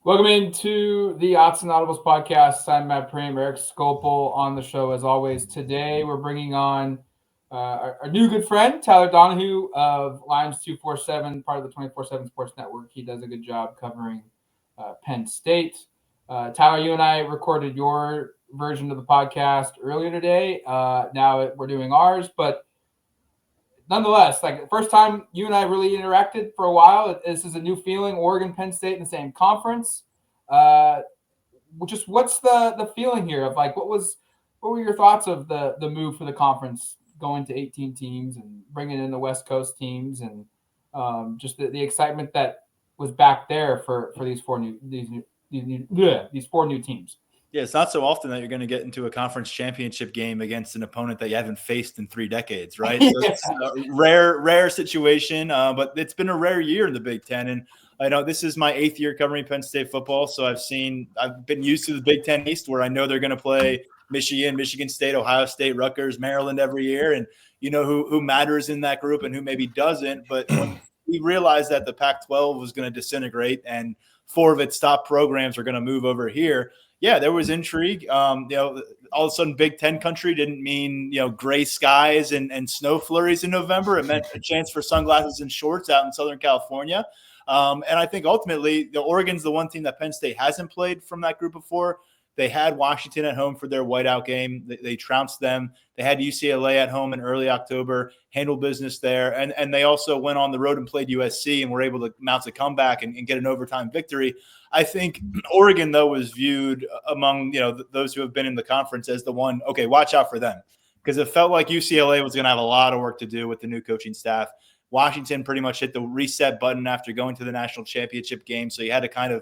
Welcome into the Odds and Audibles podcast. I'm Matt Prehm, Eric Scopel on the show as always. Today we're bringing on our new good friend, Tyler Donahue of Lions 247, part of the 24/7 Sports Network. He does a good job covering Penn State. Tyler, you and I recorded your version of the podcast earlier today. Now we're doing ours, but nonetheless, like the first time you and I really interacted for a while, this is a new feeling. Oregon, Penn State in the same conference. Just what's the feeling here of like what were your thoughts of the move for the conference going to 18 teams and bringing in the West Coast teams and just the excitement that was back there for these four new teams. Yeah, it's not so often that you're going to get into a conference championship game against an opponent that you haven't faced in 3 decades, right? So it's a rare situation, but it's been a rare year in the Big Ten. And I know this is my 8th year covering Penn State football, so I've been used to the Big Ten East where I know they're going to play Michigan, Michigan State, Ohio State, Rutgers, Maryland every year, and you know who matters in that group and who maybe doesn't. But when we realized that the Pac-12 was going to disintegrate and 4 of its top programs are going to move over here, yeah, there was intrigue. All of a sudden, Big Ten country didn't mean, gray skies and snow flurries in November. It meant a chance for sunglasses and shorts out in Southern California. And I think ultimately, Oregon's the one team that Penn State hasn't played from that group before. They had Washington at home for their whiteout game. They trounced them. They had UCLA at home in early October, handled business there. And they also went on the road and played USC and were able to mount a comeback and get an overtime victory. I think Oregon, though, was viewed among, those who have been in the conference as the one, okay, watch out for them. Because it felt like UCLA was going to have a lot of work to do with the new coaching staff. Washington pretty much hit the reset button after going to the national championship game. So you had to kind of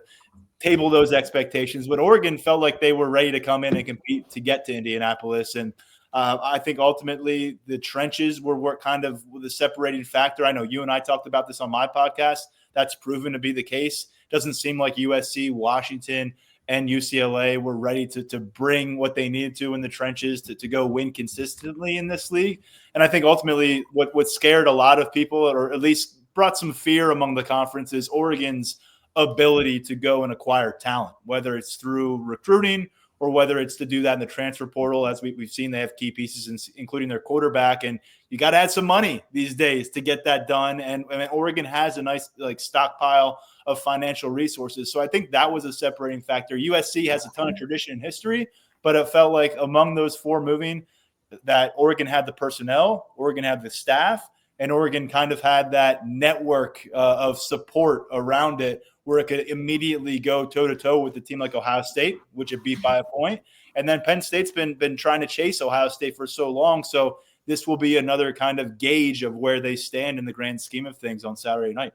table those expectations. But Oregon felt like they were ready to come in and compete to get to Indianapolis. And I think ultimately the trenches were kind of the separating factor. I know you and I talked about this on my podcast. That's proven to be the case. Doesn't seem like USC, Washington, and UCLA were ready to bring what they needed to in the trenches to go win consistently in this league. And I think ultimately what scared a lot of people, or at least brought some fear among the conference, is Oregon's ability to go and acquire talent, whether it's through recruiting or whether it's to do that in the transfer portal. As we've seen, they have key pieces, including their quarterback, and you got to add some money these days to get that done. And Oregon has a nice stockpile of financial resources. So I think that was a separating factor. USC has a ton of tradition and history, but it felt like among those 4 moving, that Oregon had the personnel, Oregon had the staff, and Oregon kind of had that network of support around it where it could immediately go toe-to-toe with a team like Ohio State, which it beat by a point. And then Penn State's been trying to chase Ohio State for so long. So this will be another kind of gauge of where they stand in the grand scheme of things on Saturday night.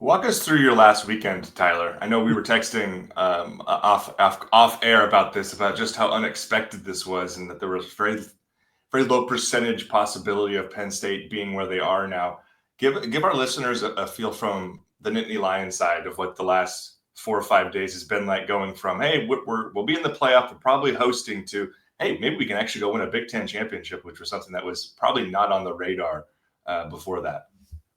Walk us through your last weekend, Tyler. I know we were texting off air about this, about just how unexpected this was, and that there was very, very low percentage possibility of Penn State being where they are now. Give our listeners a feel from the Nittany Lions side of what the last 4 or 5 days has been like, going from, hey, we'll be in the playoff, we're probably hosting, to, hey, maybe we can actually go win a Big Ten championship, which was something that was probably not on the radar before that.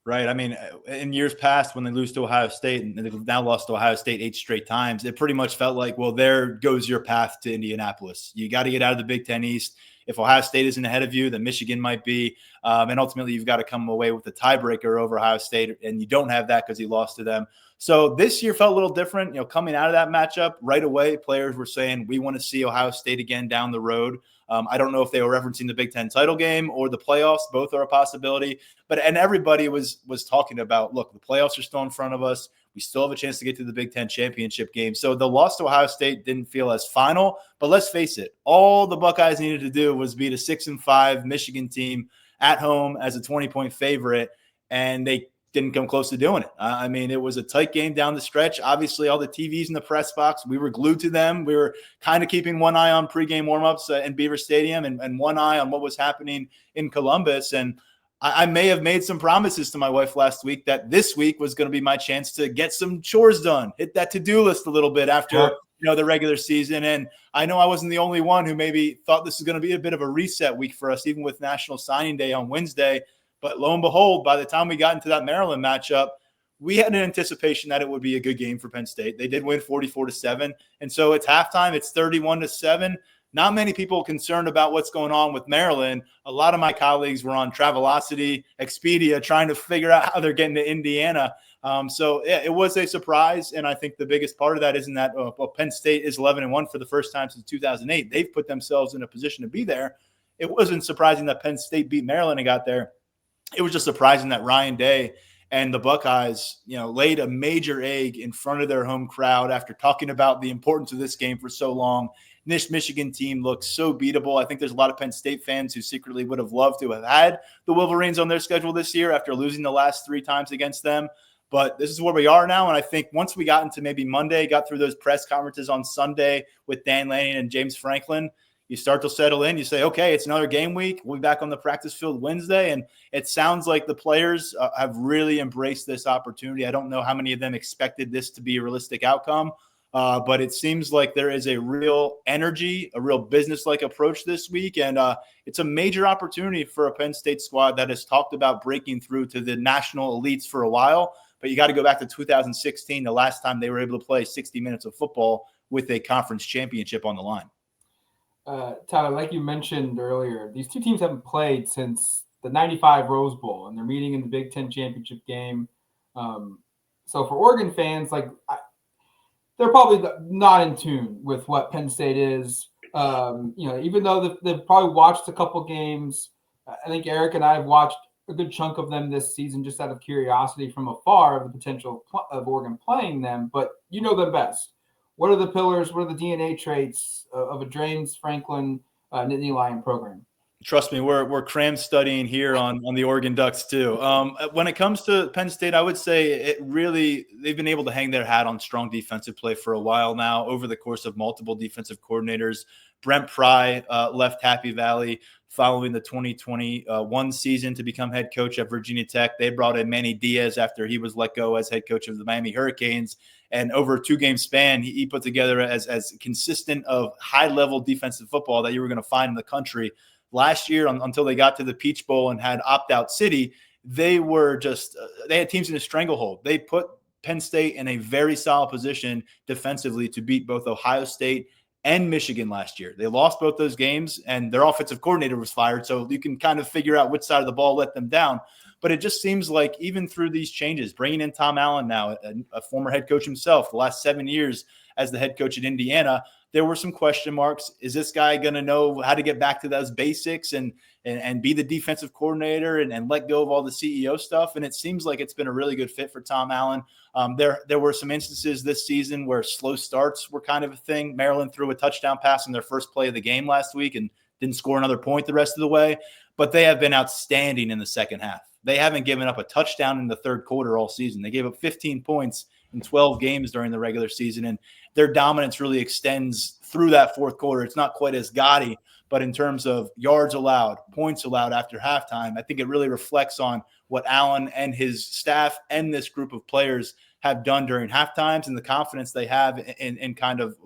Right. I mean, in years past, when they lose to Ohio State, and they've now lost to Ohio State 8 straight times, it pretty much felt like, well, there goes your path to Indianapolis. You got to get out of the Big Ten East. If Ohio State isn't ahead of you, then Michigan might be. And ultimately, you've got to come away with the tiebreaker over Ohio State, and you don't have that because you lost to them. So this year felt a little different. Coming out of that matchup right away, players were saying, we want to see Ohio State again down the road. I don't know if they were referencing the Big Ten title game or the playoffs. Both are a possibility. And everybody was talking about, look, the playoffs are still in front of us. We still have a chance to get to the Big Ten championship game. So the loss to Ohio State didn't feel as final. But let's face it, all the Buckeyes needed to do was beat a 6-5 Michigan team at home as a 20-point favorite, and they didn't come close to doing it. I mean, it was a tight game down the stretch. Obviously, all the TVs in the press box, we were glued to them. We were kind of keeping one eye on pregame warmups in Beaver Stadium and one eye on what was happening in Columbus. And I may have made some promises to my wife last week that this week was going to be my chance to get some chores done, hit that to-do list a little bit after the regular season. And I know I wasn't the only one who maybe thought this was going to be a bit of a reset week for us, even with National Signing Day on Wednesday. But lo and behold, by the time we got into that Maryland matchup, we had an anticipation that it would be a good game for Penn State. They did win 44-7. And so it's halftime. It's 31-7. Not many people concerned about what's going on with Maryland. A lot of my colleagues were on Travelocity, Expedia, trying to figure out how they're getting to Indiana. So it was a surprise. And I think the biggest part of that isn't that Penn State is 11-1 for the first time since 2008. They've put themselves in a position to be there. It wasn't surprising that Penn State beat Maryland and got there. It was just surprising that Ryan Day and the Buckeyes, laid a major egg in front of their home crowd after talking about the importance of this game for so long. This Michigan team looks so beatable. I think there's a lot of Penn State fans who secretly would have loved to have had the Wolverines on their schedule this year after losing the last 3 times against them. But this is where we are now. And I think once we got into maybe Monday, got through those press conferences on Sunday with Dan Lanning and James Franklin, you start to settle in. You say, okay, it's another game week. We'll be back on the practice field Wednesday. And it sounds like the players have really embraced this opportunity. I don't know how many of them expected this to be a realistic outcome. But it seems like there is a real energy, a real business-like approach this week. And it's a major opportunity for a Penn State squad that has talked about breaking through to the national elites for a while. But you got to go back to 2016, the last time they were able to play 60 minutes of football with a conference championship on the line. Tyler, like you mentioned earlier, these two teams haven't played since the 95 Rose Bowl, and they're meeting in the Big Ten championship game. So for Oregon fans, they're probably not in tune with what Penn State is. Even though they've probably watched a couple games, I think Eric and I have watched a good chunk of them this season just out of curiosity from afar of the potential of Oregon playing them. But you know them best. What are the pillars? What are the DNA traits of a James Franklin Nittany Lion program? Trust me, we're cram studying here on the Oregon Ducks too. When it comes to Penn State, I would say they've been able to hang their hat on strong defensive play for a while now over the course of multiple defensive coordinators. Brent Pry left Happy Valley following the 2021 season to become head coach at Virginia Tech. They brought in Manny Diaz after he was let go as head coach of the Miami Hurricanes. And over a 2-game span, he put together as consistent of high-level defensive football that you were going to find in the country. Last year, until they got to the Peach Bowl and had opt-out city, they were just they had teams in a stranglehold. They put Penn State in a very solid position defensively to beat both Ohio State and Michigan last year. They lost both those games, and their offensive coordinator was fired, so you can kind of figure out which side of the ball let them down. But it just seems like even through these changes, bringing in Tom Allen now, a former head coach himself, the last 7 years as the head coach at Indiana, there were some question marks. Is this guy going to know how to get back to those basics and be the defensive coordinator and let go of all the CEO stuff? And it seems like it's been a really good fit for Tom Allen. There were some instances this season where slow starts were kind of a thing. Maryland threw a touchdown pass in their first play of the game last week and didn't score another point the rest of the way. But they have been outstanding in the second half. They haven't given up a touchdown in the third quarter all season. They gave up 15 points in 12 games during the regular season, and their dominance really extends through that fourth quarter. It's not quite as gaudy, but in terms of yards allowed, points allowed after halftime, I think it really reflects on what Allen and his staff and this group of players have done during halftimes and the confidence they have in kind of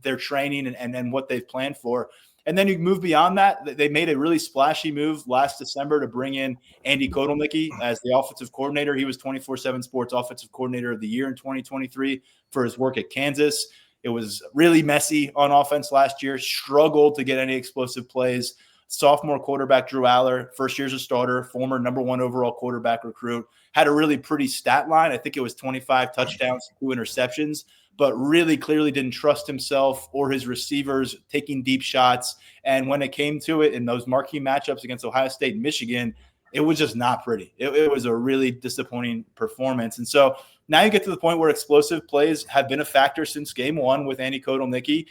their training and what they've planned for. And then you move beyond that. They made a really splashy move last December to bring in Andy Kotelnicki as the offensive coordinator. He was 24/7 Sports Offensive Coordinator of the Year in 2023 for his work at Kansas. It was really messy on offense last year, struggled to get any explosive plays. Sophomore quarterback Drew Aller, first year as a starter, former number 1 overall quarterback recruit, had a really pretty stat line. I think it was 25 touchdowns, 2 interceptions, but really clearly didn't trust himself or his receivers taking deep shots. And when it came to it in those marquee matchups against Ohio State and Michigan, it was just not pretty. It was a really disappointing performance. And so now you get to the point where explosive plays have been a factor since game 1 with Andy Kotelnicki.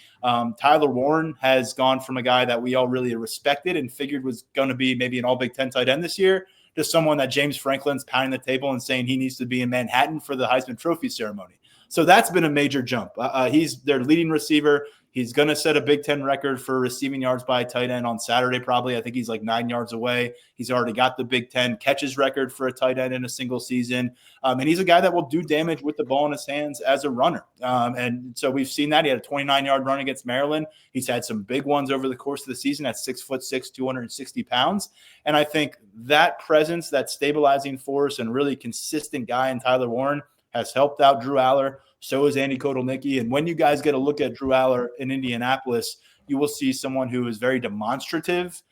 Tyler Warren has gone from a guy that we all really respected and figured was going to be maybe an all Big Ten tight end this year to someone that James Franklin's pounding the table and saying he needs to be in Manhattan for the Heisman Trophy ceremony. So that's been a major jump. He's their leading receiver. He's going to set a Big Ten record for receiving yards by a tight end on Saturday, probably. I think he's like 9 yards away. He's already got the Big Ten catches record for a tight end in a single season. And he's a guy that will do damage with the ball in his hands as a runner. And so we've seen that. He had a 29-yard run against Maryland. He's had some big ones over the course of the season at 6'6", 260 pounds. And I think that presence, that stabilizing force and really consistent guy in Tyler Warren has helped out Drew Aller. So is Andy Kotelnicki. And when you guys get a look at Drew Aller in Indianapolis, you will see someone who is very demonstrative,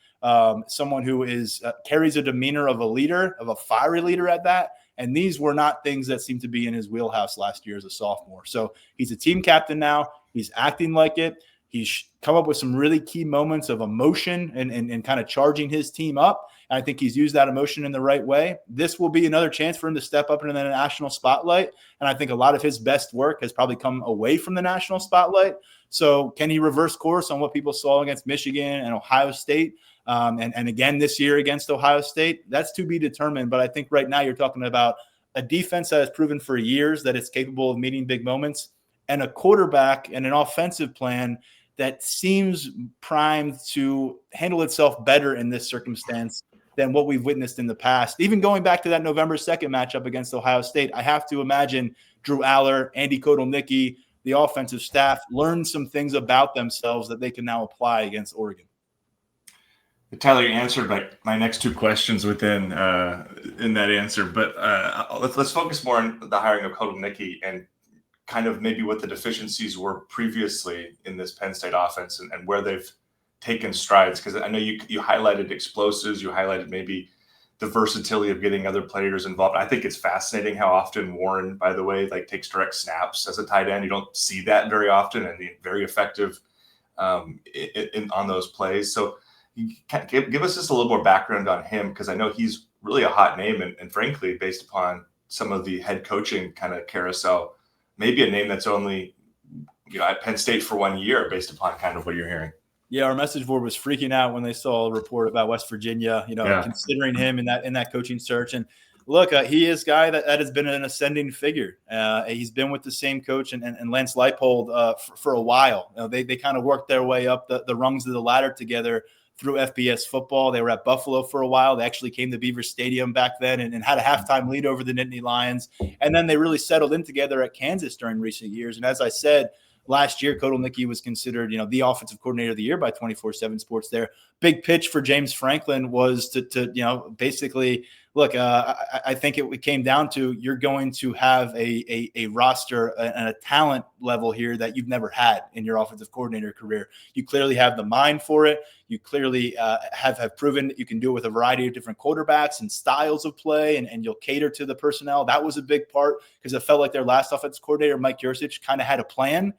someone who is carries a demeanor of a leader, of a fiery leader at that. And these were not things that seemed to be in his wheelhouse last year as a sophomore. So he's a team captain now. He's acting like it. He's come up with some really key moments of emotion and kind of charging his team up. And I think he's used that emotion in the right way. This will be another chance for him to step up into the national spotlight. And I think a lot of his best work has probably come away from the national spotlight. So can he reverse course on what people saw against Michigan and Ohio State? And again this year against Ohio State? That's to be determined. But I think right now you're talking about a defense that has proven for years that it's capable of meeting big moments, and a quarterback and an offensive plan that seems primed to handle itself better in this circumstance than what we've witnessed in the past. Even going back to that November 2nd matchup against Ohio State, I have to imagine Drew Aller, Andy Kotelnicki, the offensive staff learned some things about themselves that they can now apply against Oregon. Tyler, you answered my next two questions within in that answer, but let's focus more on the hiring of Kotelnicki and kind of maybe what the deficiencies were previously in this Penn State offense and where they've taken strides. Because I know you highlighted explosives, you highlighted maybe the versatility of getting other players involved. I think it's fascinating how often Warren, by the way, takes direct snaps as a tight end. You don't see that very often, and very effective on those plays. So give us just a little more background on him, because I know he's really a hot name, and frankly, based upon some of the head coaching kind of carousel, maybe a name that's only at Penn State for 1 year, based upon kind of what you're hearing. Yeah, our message board was freaking out when they saw a report about West Virginia, considering him in that coaching search. And look, he is a guy that has been an ascending figure. He's been with the same coach and Lance Leipold for a while. They kind of worked their way up the rungs of the ladder together through FBS football. They were at Buffalo for a while. They actually came to Beaver Stadium back then and had a halftime lead over the Nittany Lions. And then they really settled in together at Kansas during recent years. And as I said, last year, Kotelnicki was considered, the offensive coordinator of the year by 24/7 Sports. Their big pitch for James Franklin was to basically look. I think it came down to you're going to have a roster and a talent level here that you've never had in your offensive coordinator career. You clearly have the mind for it. You clearly have proven that you can do it with a variety of different quarterbacks and styles of play, and you'll cater to the personnel. That was a big part because it felt like their last offensive coordinator, Mike Yurcich, kind of had a plan,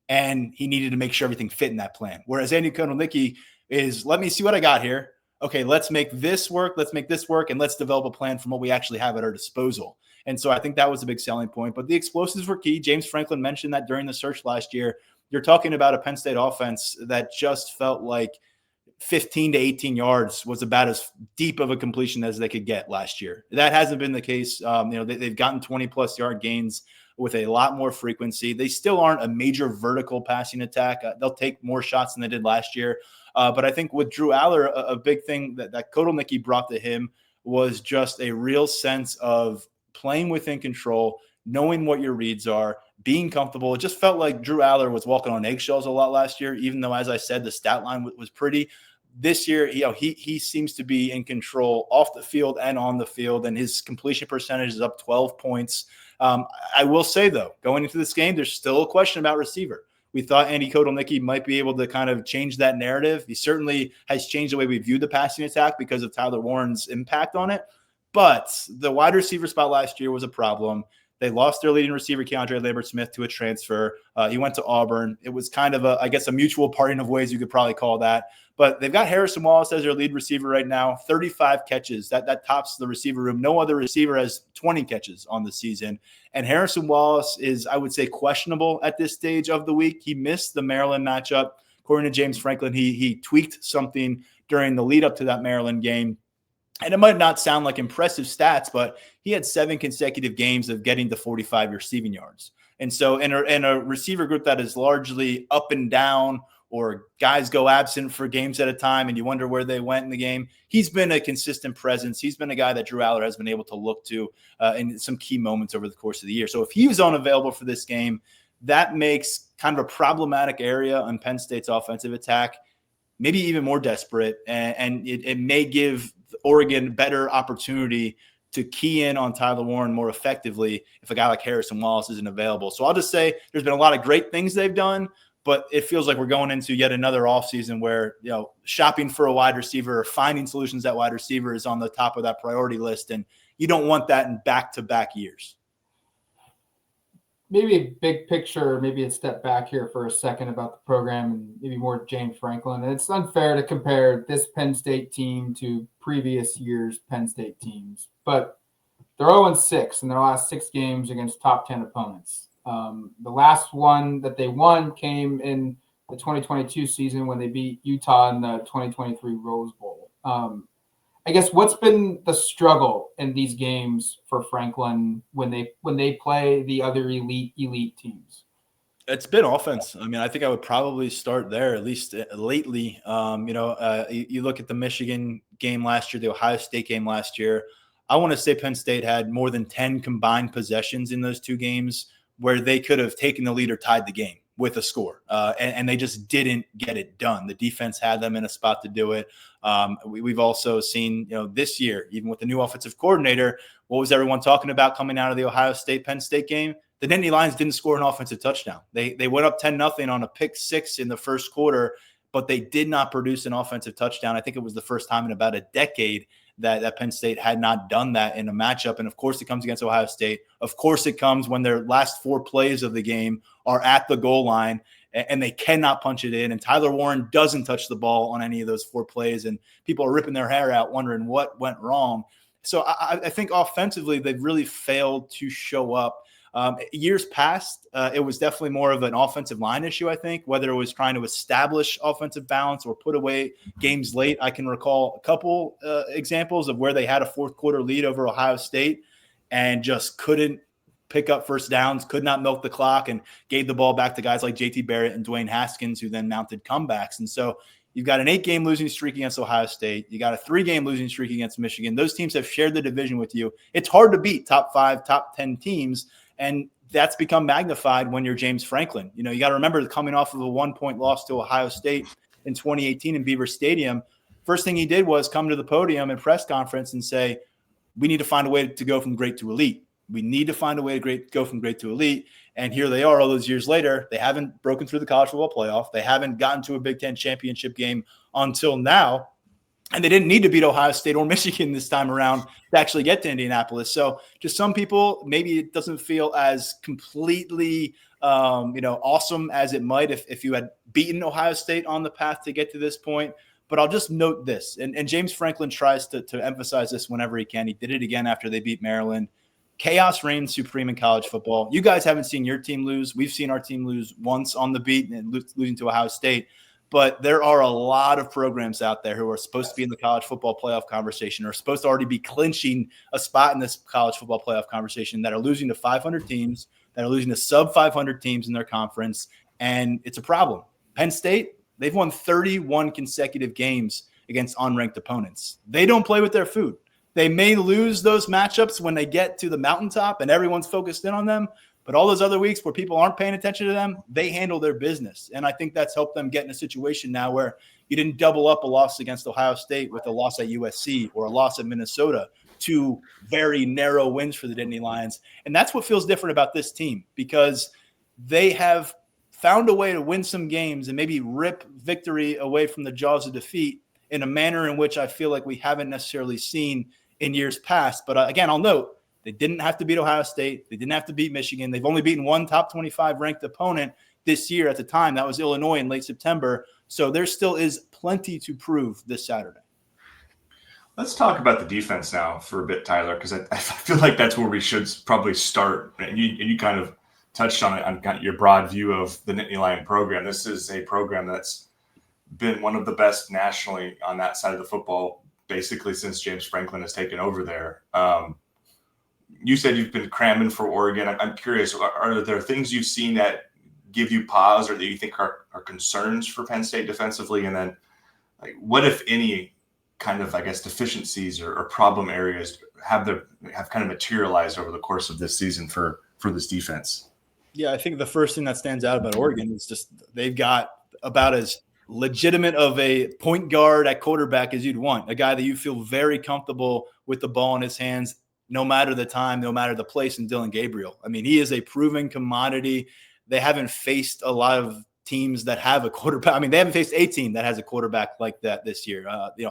and he needed to make sure everything fit in that plan. Whereas Andy Kotelnicki is, let me see what I got here. Okay, let's make this work. Let's make this work, and let's develop a plan from what we actually have at our disposal. And so I think that was a big selling point. But the explosives were key. James Franklin mentioned that during the search last year. You're talking about a Penn State offense that just felt like 15 to 18 yards was about as deep of a completion as they could get last year. That hasn't been the case. They've gotten 20-plus yard gains with a lot more frequency. They still aren't a major vertical passing attack. They'll take more shots than they did last year. But I think with Drew Aller, a big thing that Kotelnicki brought to him was just a real sense of playing within control, knowing what your reads are, being comfortable. It just felt like Drew Aller was walking on eggshells a lot last year, even though, as I said, the stat line was pretty. This year, he seems to be in control off the field and on the field, and his completion percentage is up 12 points. I will say, though, going into this game, there's still a question about receiver. We thought Andy Kotelnicki might be able to kind of change that narrative. He certainly has changed the way we view the passing attack because of Tyler Warren's impact on it. But the wide receiver spot last year was a problem. They lost their leading receiver, Keandre Lambert-Smith, to a transfer. He went to Auburn. It was kind of a mutual parting of ways, you could probably call that. But they've got Harrison Wallace as their lead receiver right now, 35 catches. That tops the receiver room. No other receiver has 20 catches on the season. And Harrison Wallace is, I would say, questionable at this stage of the week. He missed the Maryland matchup. According to James Franklin, he tweaked something during the lead up to that Maryland game. And it might not sound like impressive stats, but he had 7 consecutive games of getting to 45 receiving yards. And so in a receiver group that is largely up and down, or guys go absent for games at a time and you wonder where they went in the game, he's been a consistent presence. He's been a guy that Drew Aller has been able to look to in some key moments over the course of the year. So if he was unavailable for this game, that makes kind of a problematic area on Penn State's offensive attack maybe even more desperate, and it may give Oregon better opportunity to key in on Tyler Warren more effectively if a guy like Harrison Wallace isn't available. So I'll just say there's been a lot of great things they've done, but it feels like we're going into yet another offseason where, shopping for a wide receiver or finding solutions at wide receiver is on the top of that priority list, and you don't want that in back-to-back years. Maybe a big picture, maybe a step back here for a second about the program and maybe more James Franklin. And it's unfair to compare this Penn State team to previous years' Penn State teams, but they're 0-6 in their last 6 games against top 10 opponents. The last one that they won came in the 2022 season when they beat Utah in the 2023 Rose Bowl. I guess what's been the struggle in these games for Franklin when they play the other elite teams? It's been offense. I mean, I think I would probably start there, at least lately. You look at the Michigan game last year, the Ohio State game last year. I want to say Penn State had more than 10 combined possessions in those 2 games where they could have taken the lead or tied the game with a score, and they just didn't get it done. The defense had them in a spot to do it. We've also seen, this year, even with the new offensive coordinator, what was everyone talking about coming out of the Ohio State-Penn State game? The Nittany Lions didn't score an offensive touchdown. They went up 10-0 on a pick 6 in the first quarter, but they did not produce an offensive touchdown. I think it was the first time in about a decade that Penn State had not done that in a matchup. And of course it comes against Ohio State. Of course it comes when their last 4 plays of the game are at the goal line and they cannot punch it in. And Tyler Warren doesn't touch the ball on any of those 4 plays. And people are ripping their hair out wondering what went wrong. So I think offensively, they've really failed to show up. Years past, it was definitely more of an offensive line issue, I think, whether it was trying to establish offensive balance or put away games late. I can recall a couple examples of where they had a fourth quarter lead over Ohio State and just couldn't pick up first downs, could not milk the clock, and gave the ball back to guys like JT Barrett and Dwayne Haskins, who then mounted comebacks. And so you've got an 8-game losing streak against Ohio State. You got a 3-game losing streak against Michigan. Those teams have shared the division with you. It's hard to beat top 5, top 10 teams. And that's become magnified when you're James Franklin. You got to remember coming off of a 1-point loss to Ohio State in 2018 in Beaver Stadium. First thing he did was come to the podium and press conference and say, we need to find a way to go from great to elite. We need to find a way to go from great to elite. And here they are all those years later. They haven't broken through the college football playoff. They haven't gotten to a Big Ten championship game until now. And they didn't need to beat Ohio State or Michigan this time around to actually get to Indianapolis. So to some people, maybe it doesn't feel as completely awesome as it might if you had beaten Ohio State on the path to get to this point. But I'll just note this, and James Franklin tries to emphasize this whenever he can. He did it again after they beat Maryland. Chaos reigns supreme in college football. You guys haven't seen your team lose. We've seen our team lose once on the beat and losing to Ohio State. But there are a lot of programs out there who are supposed to be in the college football playoff conversation or supposed to already be clinching a spot in this college football playoff conversation that are losing to 500 teams, that are losing to sub-500 teams in their conference, and it's a problem. Penn State, they've won 31 consecutive games against unranked opponents. They don't play with their food. They may lose those matchups when they get to the mountaintop and everyone's focused in on them, but all those other weeks where people aren't paying attention to them, they handle their business. And I think that's helped them get in a situation now where you didn't double up a loss against Ohio State with a loss at USC or a loss at Minnesota, 2 very narrow wins for the Nittany Lions. And that's what feels different about this team, because they have found a way to win some games and maybe rip victory away from the jaws of defeat in a manner in which I feel like we haven't necessarily seen in years past. But again, I'll note, they didn't have to beat Ohio State. They didn't have to beat Michigan. They've only beaten one top 25 ranked opponent this year at the time. That was Illinois in late September. So there still is plenty to prove this Saturday. Let's talk about the defense now for a bit, Tyler, because I feel like that's where we should probably start. And you kind of touched on it, on kind of your broad view of the Nittany Lion program. This is a program that's been one of the best nationally on that side of the football, basically since James Franklin has taken over there. you said you've been cramming for Oregon. I'm curious, are there things you've seen that give you pause or that you think are concerns for Penn State defensively? And then like, what, if any, kind of, I guess, deficiencies or problem areas have kind of materialized over the course of this season for this defense? Yeah, I think the first thing that stands out about Oregon is just they've got about as legitimate of a point guard at quarterback as you'd want, a guy that you feel very comfortable with the ball in his hands, no matter the time, no matter the place, in Dylan Gabriel. I mean, he is a proven commodity. They haven't faced a lot of teams that have a quarterback. I mean, they haven't faced a team that has a quarterback like that this year.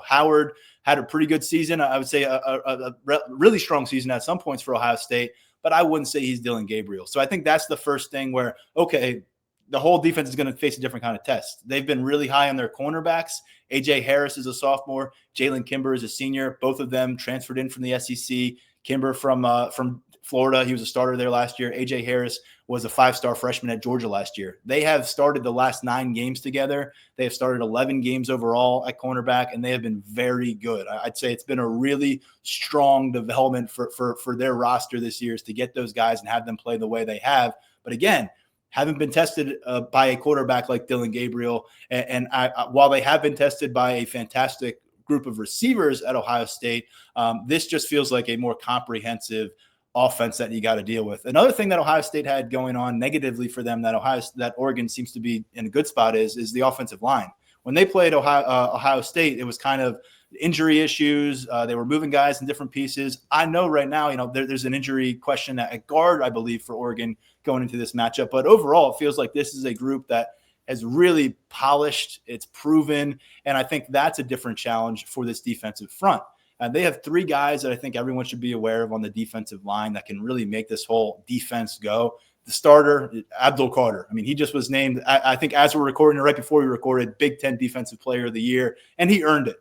Howard had a pretty good season. I would say a really strong season at some points for Ohio State, but I wouldn't say he's Dylan Gabriel. So I think that's the first thing where, okay, the whole defense is going to face a different kind of test. They've been really high on their cornerbacks. A.J. Harris is a sophomore. Jalen Kimber is a senior. Both of them transferred in from the SEC. Kimber from Florida. He was a starter there last year. A.J. Harris was a 5-star freshman at Georgia last year. They have started the last 9 games together. They have started 11 games overall at cornerback, and they have been very good. I'd say it's been a really strong development for their roster this year, is to get those guys and have them play the way they have. But again, haven't been tested by a quarterback like Dylan Gabriel. And while they have been tested by a fantastic group of receivers at Ohio State, this just feels like a more comprehensive offense that you got to deal with. Another thing that Ohio State had going on negatively for them that Oregon seems to be in a good spot is the offensive line. When they played Ohio State, it was kind of injury issues. They were moving guys in different pieces. I know right now, there's an injury question at guard, I believe, for Oregon going into this matchup. But overall, it feels like this is a group that has really polished, it's proven, and I think that's a different challenge for this defensive front. They have 3 guys that I think everyone should be aware of on the defensive line that can really make this whole defense go. The starter, Abdul Carter. I mean, he just was named, I think as we're recording, or right before we recorded, Big Ten Defensive Player of the Year, and he earned it.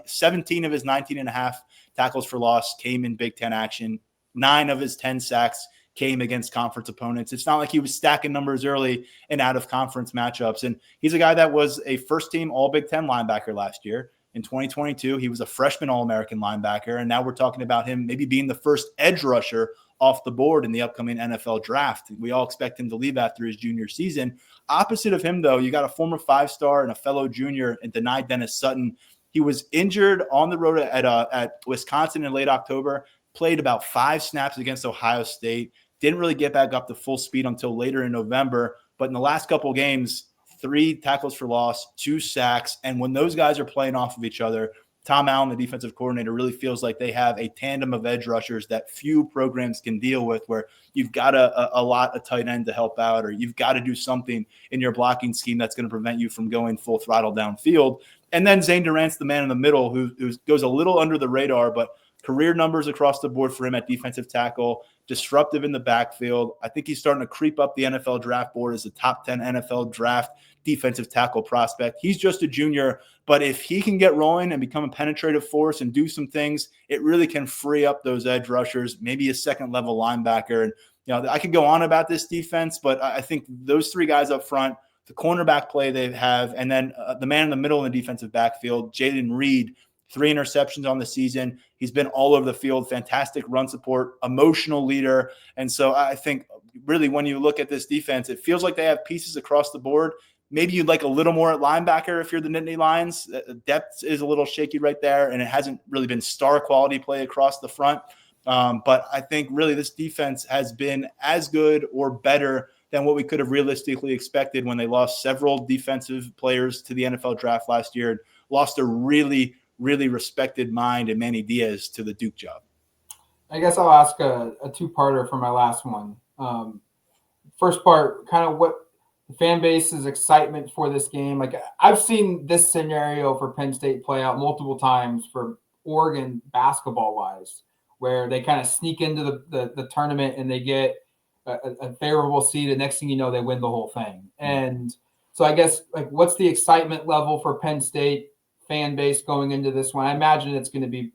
17 of his 19.5 tackles for loss came in Big Ten action. 9 of his 10 sacks came against conference opponents. It's not like he was stacking numbers early in out-of-conference matchups. And he's a guy that was a first-team All-Big Ten linebacker last year. In 2022, he was a freshman All-American linebacker, and now we're talking about him maybe being the first edge rusher off the board in the upcoming NFL draft. We all expect him to leave after his junior season. Opposite of him, though, you got a former 5-star and a fellow junior in Denai Dennis Sutton. He was injured on the road at Wisconsin in late October, played about 5 snaps against Ohio State, didn't really get back up to full speed until later in November, but in the last couple of games, 3 tackles for loss, 2 sacks. And when those guys are playing off of each other, Tom Allen, the defensive coordinator, really feels like they have a tandem of edge rushers that few programs can deal with, where you've got a lot of tight end to help out, or you've got to do something in your blocking scheme that's going to prevent you from going full throttle downfield. And then Zane Durant's the man in the middle who goes a little under the radar, but career numbers across the board for him at defensive tackle, disruptive in the backfield. I think he's starting to creep up the NFL draft board as a top 10 NFL draft defensive tackle prospect. He's just a junior, but if he can get rolling and become a penetrative force and do some things, it really can free up those edge rushers, maybe a second-level linebacker. And I could go on about this defense, but I think those 3 guys up front, the cornerback play they have, and then the man in the middle in the defensive backfield, Jaden Reed, 3 interceptions on the season. He's been all over the field, fantastic run support, emotional leader. And so I think really when you look at this defense, it feels like they have pieces across the board. Maybe you'd like a little more at linebacker if you're the Nittany Lions. Depth is a little shaky right there, and it hasn't really been star quality play across the front. But I think really this defense has been as good or better than what we could have realistically expected when they lost several defensive players to the NFL draft last year and lost a really, really respected mind in Manny Diaz to the Duke job. I guess I'll ask a 2-parter for my last one. First part, kind of what the fan base's excitement for this game. Like, I've seen this scenario for Penn State play out multiple times for Oregon basketball-wise, where they kind of sneak into the tournament and they get a favorable seed, and next thing you know, they win the whole thing. And so I guess, like, what's the excitement level for Penn State fan base going into this one? I imagine it's going to be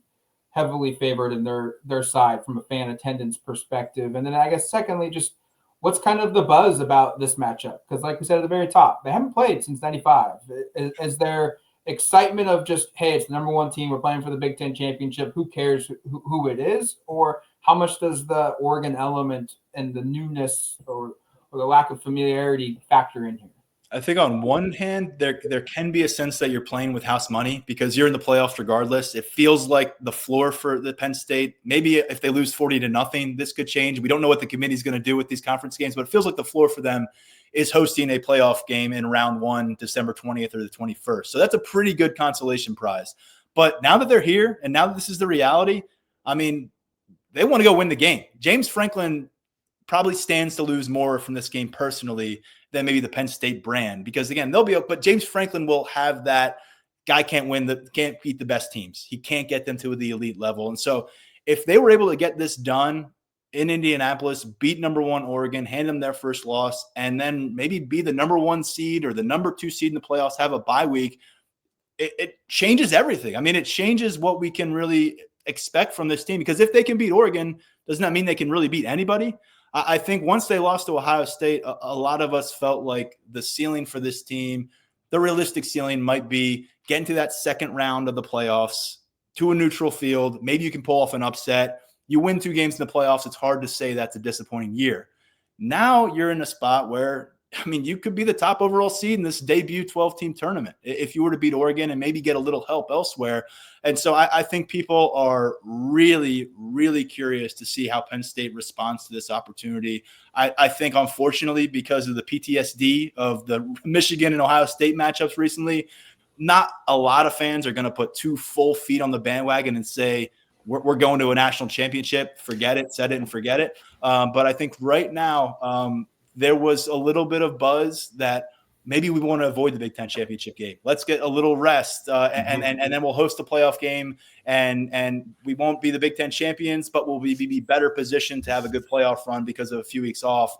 heavily favored in their side from a fan attendance perspective. And then I guess secondly, just what's kind of the buzz about this matchup? Because like we said at the very top, they haven't played since 95. Is there excitement of just, hey, it's the number 1 team, we're playing for the Big Ten championship, who cares who it is? Or how much does the Oregon element and the newness or the lack of familiarity factor in here? I think on one hand, there can be a sense that you're playing with house money because you're in the playoffs regardless. It feels like the floor for the Penn State. Maybe if they lose 40-0, this could change. We don't know what the committee's going to do with these conference games, but it feels like the floor for them is hosting a playoff game in round 1, December 20th or the 21st. So that's a pretty good consolation prize. But now that they're here and now that this is the reality, I mean, they want to go win the game. James Franklin probably stands to lose more from this game personally than maybe the Penn State brand, because again, but James Franklin will have that guy can't beat the best teams. He can't get them to the elite level. And so if they were able to get this done in Indianapolis, beat number 1 Oregon, hand them their first loss, and then maybe be the number 1 seed or the number 2 seed in the playoffs, have a bye week, it changes everything. I mean, it changes what we can really expect from this team, because if they can beat Oregon, doesn't that mean they can really beat anybody? I think once they lost to Ohio State, a lot of us felt like the ceiling for this team, the realistic ceiling might be getting to that second round of the playoffs to a neutral field. Maybe you can pull off an upset. You win 2 games in the playoffs. It's hard to say that's a disappointing year. Now you're in a spot where, I mean, you could be the top overall seed in this debut 12-team tournament if you were to beat Oregon and maybe get a little help elsewhere. And so I think people are really, really curious to see how Penn State responds to this opportunity. I think, unfortunately, because of the PTSD of the Michigan and Ohio State matchups recently, not a lot of fans are going to put 2 full feet on the bandwagon and say, we're going to a national championship. Forget it, set it and forget it. But I think right now there was a little bit of buzz that maybe we want to avoid the Big Ten championship game. Let's get a little rest, and then we'll host a playoff game, and we won't be the Big Ten champions, but we'll be better positioned to have a good playoff run because of a few weeks off.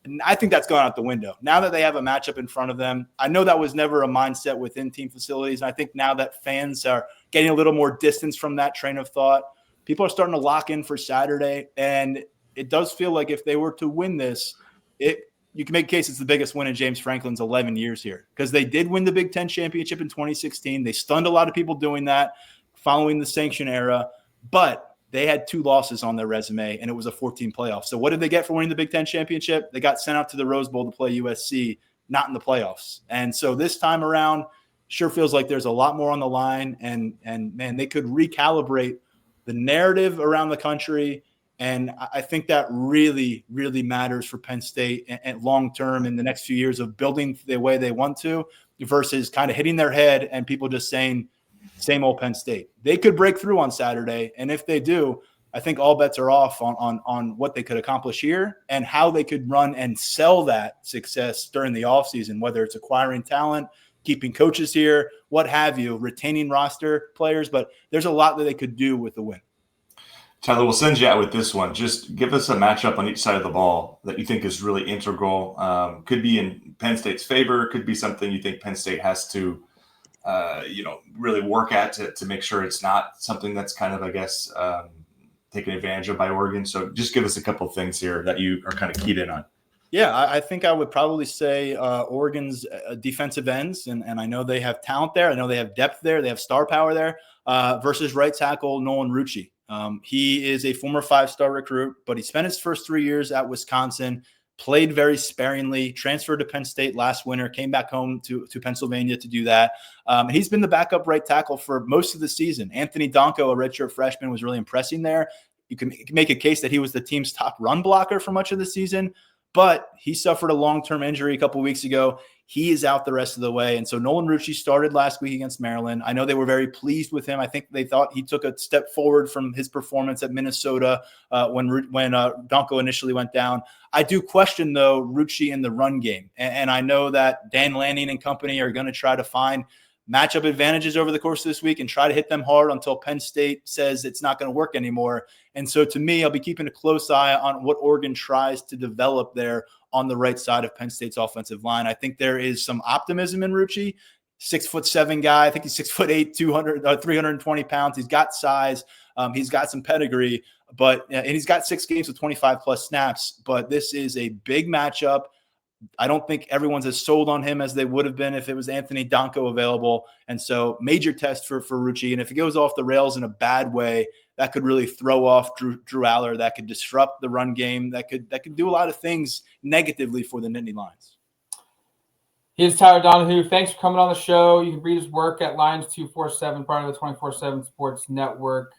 And I think that's gone out the window. Now that they have a matchup in front of them, I know that was never a mindset within team facilities. And I think now that fans are getting a little more distance from that train of thought, people are starting to lock in for Saturday. And it does feel like if they were to win this, you can make a case it's the biggest win in James Franklin's 11 years here, because they did win the Big Ten championship in 2016. They stunned a lot of people doing that following the sanction era, but they had 2 losses on their resume, and it was a 14 playoff. So what did they get for winning the Big Ten championship? They got sent out to the Rose Bowl to play USC, not in the playoffs. And so this time around, sure feels like there's a lot more on the line, and man, they could recalibrate the narrative around the country. And I think that really, really matters for Penn State and long-term in the next few years of building the way they want to versus kind of hitting their head and people just saying, same old Penn State. They could break through on Saturday. And if they do, I think all bets are off on what they could accomplish here and how they could run and sell that success during the offseason, whether it's acquiring talent, keeping coaches here, what have you, retaining roster players. But there's a lot that they could do with the win. Tyler, we'll send you out with this one. Just give us a matchup on each side of the ball that you think is really integral. Could be in Penn State's favor. Could be something you think Penn State has to, really work at to make sure it's not something that's kind of, I guess, taken advantage of by Oregon. So just give us a couple of things here that you are kind of keyed in on. Yeah, I think I would probably say Oregon's defensive ends, and I know they have talent there. I know they have depth there. They have star power there versus right tackle Nolan Rucci. He is a former 5-star recruit, but he spent his first 3 years at Wisconsin, played very sparingly, transferred to Penn State last winter, came back home to Pennsylvania to do that. He's been the backup right tackle for most of the season. Anthony Donko, a redshirt freshman, was really impressing there. You can make a case that he was the team's top run blocker for much of the season, but he suffered a long-term injury a couple of weeks ago. He is out the rest of the way. And so Nolan Rucci started last week against Maryland. I know they were very pleased with him. I think they thought he took a step forward from his performance at Minnesota when Donko initially went down. I do question, though, Rucci in the run game. And I know that Dan Lanning and company are going to try to find matchup advantages over the course of this week and try to hit them hard until Penn State says it's not going to work anymore. And so to me, I'll be keeping a close eye on what Oregon tries to develop there on the right side of Penn State's offensive line. I think there is some optimism in Rucci, 6'7" guy. I think he's 6'8", 320 pounds. He's got size. He's got some pedigree, and he's got 6 games with 25 plus snaps, but this is a big matchup. I don't think everyone's as sold on him as they would have been if it was Anthony Donko available. And so major test for Rucci. And if it goes off the rails in a bad way, that could really throw off Drew Aller. That could disrupt the run game. That could do a lot of things negatively for the Nittany Lions. Here's Tyler Donahue. Thanks for coming on the show. You can read his work at Lions 247, part of the 24/7 Sports Network.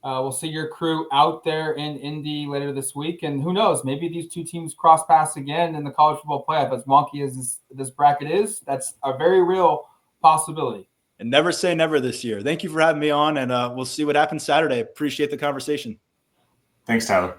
We'll see your crew out there in Indy later this week. And who knows, maybe these two teams cross paths again in the college football playoff. As wonky as this bracket is, that's a very real possibility. And never say never this year. Thank you for having me on, and we'll see what happens Saturday. Appreciate the conversation. Thanks, Tyler.